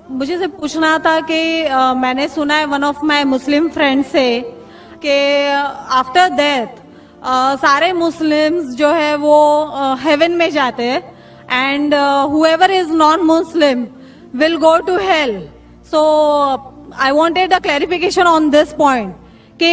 मुझे से पूछना था कि मैंने सुना है one of my Muslim friend से कि आफ्टर डेथ सारे मुस्लिम्स जो है वो हेवन में जाते हैं and whoever is non Muslim will go to hell. So I wanted a clarification on this point कि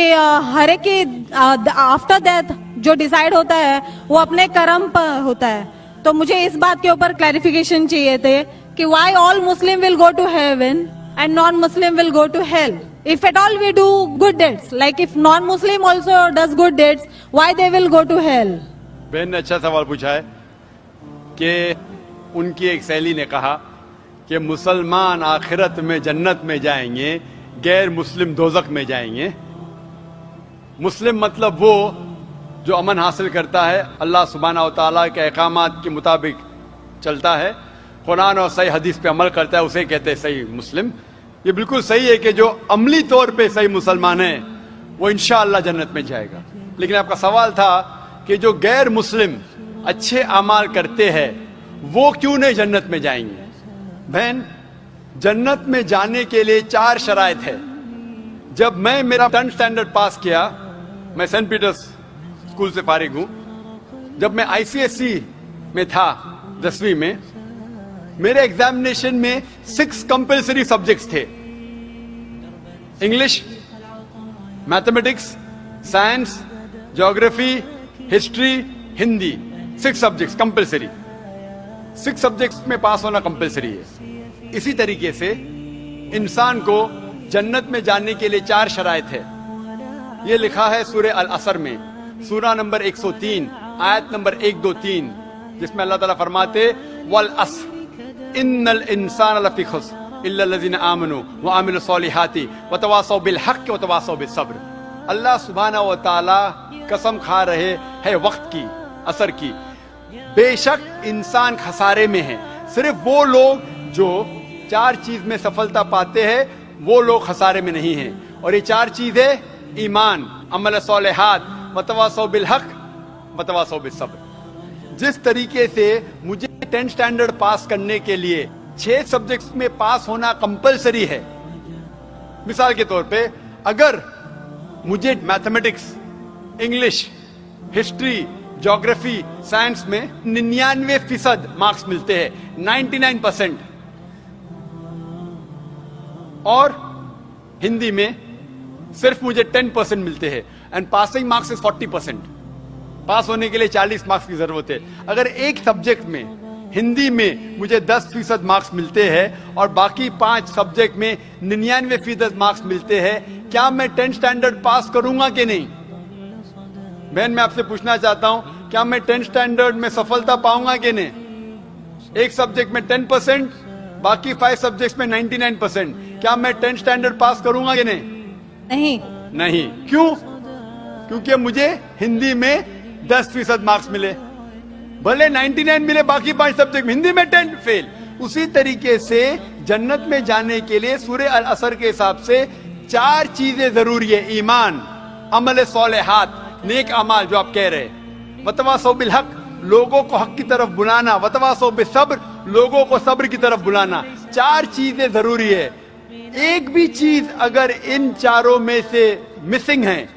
हर एक की आफ्टर डेथ जो डिसाइड होता है वो अपने कर्म पर होता है. तो मुझे इस बात के ऊपर क्लैरिफिकेशन चाहिए थे कि why all Muslim will go to heaven and non-Muslim will go to hell. If at all we do good deeds, like if non-Muslim also does good deeds, why they will go to hell? बहन ने अच्छा सवाल पूछा है कि उनकी एक सहेली ने कहा कि मुसलमान आखिरत में जन्नत में जाएंगे, गैर मुस्लिम दोजक में जाएंगे. मुस्लिम मतलब वो जो अमन हासिल करता है, अल्लाह सुब्हानहू व तआला के अहकामात के मुताबिक चलता है, कुरान और सही हदीस पे अमल करता है, उसे कहते हैं सही मुस्लिम. ये बिल्कुल सही है कि जो अमली तौर पे सही मुसलमान है वो इंशाअल्लाह जन्नत में जाएगा. लेकिन आपका सवाल था कि जो गैर मुस्लिम अच्छे अमाल करते हैं वो क्यों नहीं जन्नत में जाएंगे. बहन, जन्नत में जाने के लिए 4 शराइत है. जब मैं मेरा 10th स्टैंडर्ड पास किया, मैं सेंट पीटर्स स्कूल से फारिग हूं. जब मैं ICSE में था 10वीं में, मेरे एग्जामिनेशन में 6 कंपलसरी सब्जेक्ट्स थे. English, mathematics, science, geography, history, Hindi. 6 subjects compulsory. 6 subjects में पास होना कंपलसरी है. इसी तरीके से इंसान को जन्नत में जाने के लिए 4 शराइत है. ये लिखा है सूरह अल असर में, सूरा नंबर 103, आयत नंबर 1, 2, 3, जिसमें अल्लाह ताला फरमाते वल अस्र इन्नल इंसान लफी खुस्र इल्ला लज़ीना आमनू व अमिलु सॉलिहाती व तवासौ बिल हक़ व तवासौ बिस सब्र. अल्लाह सुब्हानहू व तआला कसम खा रहे हैं वक्त की, असर की. बेशक इंसान खसारे में है. सिर्फ वो लोग जो 4 चीज में सफलता पाते हैं वो लोग खसारे में नहीं हैं. और ये 4 चीजें ईमान, अमल सॉलिहात, वतवासौ बिल हक़, वतवासौ बिस सब्र. जिस तरीके से मुझे 10th स्टैंडर्ड पास करने के लिए 6 सब्जेक्ट्स में पास होना कंपलसरी है. मिसाल के तौर पे अगर मुझे mathematics, English, history, geography, science में 99% मार्क्स मिलते हैं, 99%, और हिंदी में सिर्फ मुझे 10% मिलते हैं, एंड पासिंग मार्क्स इज 40%. पास होने के लिए 40 मार्क्स की जरूरत है. अगर एक सब्जेक्ट में, हिंदी में, मुझे 10% मार्क्स मिलते हैं और बाकी 5 सब्जेक्ट में 99% मार्क्स मिलते हैं, क्या मैं 10th स्टैंडर्ड पास करूंगा कि नहीं? बहन, मैं आपसे पूछना चाहता हूं, क्या मैं 10th स्टैंडर्ड में सफलता पाऊंगा कि नहीं? एक सब्जेक्ट में 10%, बाकी 5 सब्जेक्ट्स में 99%, क्या मैं 10th स्टैंडर्ड पास करूंगा कि नहीं? नहीं. क्यों? क्योंकि मुझे हिंदी में 10% मार्क्स मिले, भले 99 मिले बाकी 5 सब्जेक्ट में, हिंदी में 10 फेल. उसी तरीके से जन्नत में जाने के लिए सूरह अल असर के हिसाब से 4 चीजें जरूरी है. ईमान, अमल सॉलिहात, नेक अमाल जो आप कह रहे हैं, वतवासौ बिल हक़, लोगों को हक की तरफ बुलाना, वतवासौ बिस सब्र, लोगों को सब्र की तरफ बुलाना. 4 चीजें जरूरी है. एक भी चीज अगर इन चारों में से मिसिंग है,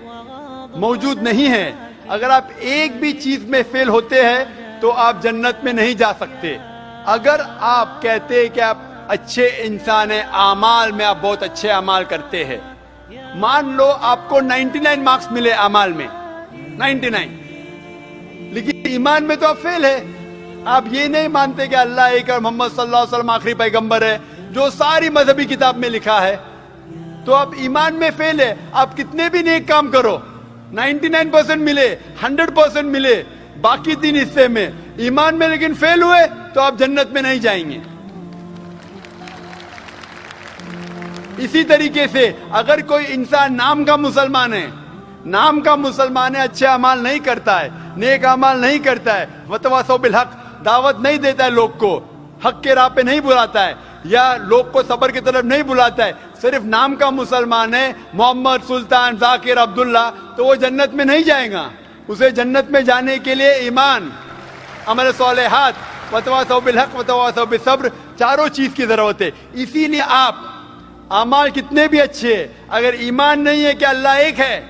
मौजूद नहीं है, अगर आप एक भी चीज में फेल होते हैं तो आप जन्नत में नहीं जा सकते. अगर आप कहते हैं कि आप अच्छे इंसान हैं, आमाल में आप बहुत अच्छे अमाल करते हैं, मान लो आपको 99 मार्क्स मिले अमाल में, 99, लेकिन ईमान में तो आप फेल है. आप ये नहीं मानते कि अल्लाह एक और मोहम्मद सल्लल्लाहु अलैहि वसल्लम आखिरी पैगंबर है, जो सारी मजहबी किताब में लिखा है, तो आप ईमान में फेल है. आप कितने भी नेक काम करो, 99% मिले, 100% मिले, बाकी 3 हिस्से में ईमान में लेकिन फेल हुए, तो आप जन्नत में नहीं जाएंगे. इसी तरीके से अगर कोई इंसान नाम का मुसलमान है, नाम का मुसलमान है, अच्छे अमाल नहीं करता है, नेक अमाल नहीं करता है, वतवासौ बिल हक़, दावत नहीं देता है, लोग को हक के राह पे नहीं बुलाता है, या लोग को सबर की तरफ नहीं बुलाता है, सिर्फ नाम का मुसलमान है, मोहम्मद, सुल्तान, जाकिर, अब्दुल्ला, तो वो जन्नत में नहीं जाएगा. उसे जन्नत में जाने के लिए ईमान, अमल सॉलिहात, वतवासौ बिल हक़, वतवासौ बिस सब्र, चारों चीज की जरूरत है. इसीलिए आप अमाल कितने भी अच्छे हैं, अगर ईमान नहीं है कि अल्लाह एक है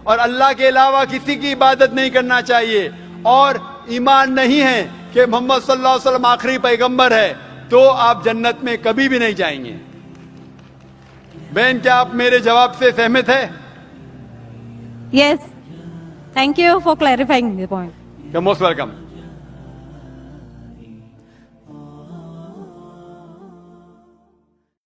और अल्लाह के अलावा किसी की इबादत नहीं करना चाहिए, और ईमान नहीं है कि मोहम्मद सल्लल्लाहु अलैहि वसल्लम आखिरी पैगंबर है, तो आप जन्नत में कभी भी नहीं जाएंगे. बहन, क्या आप मेरे जवाब से सहमत है? Yes. Thank you for clarifying the point. You're most welcome.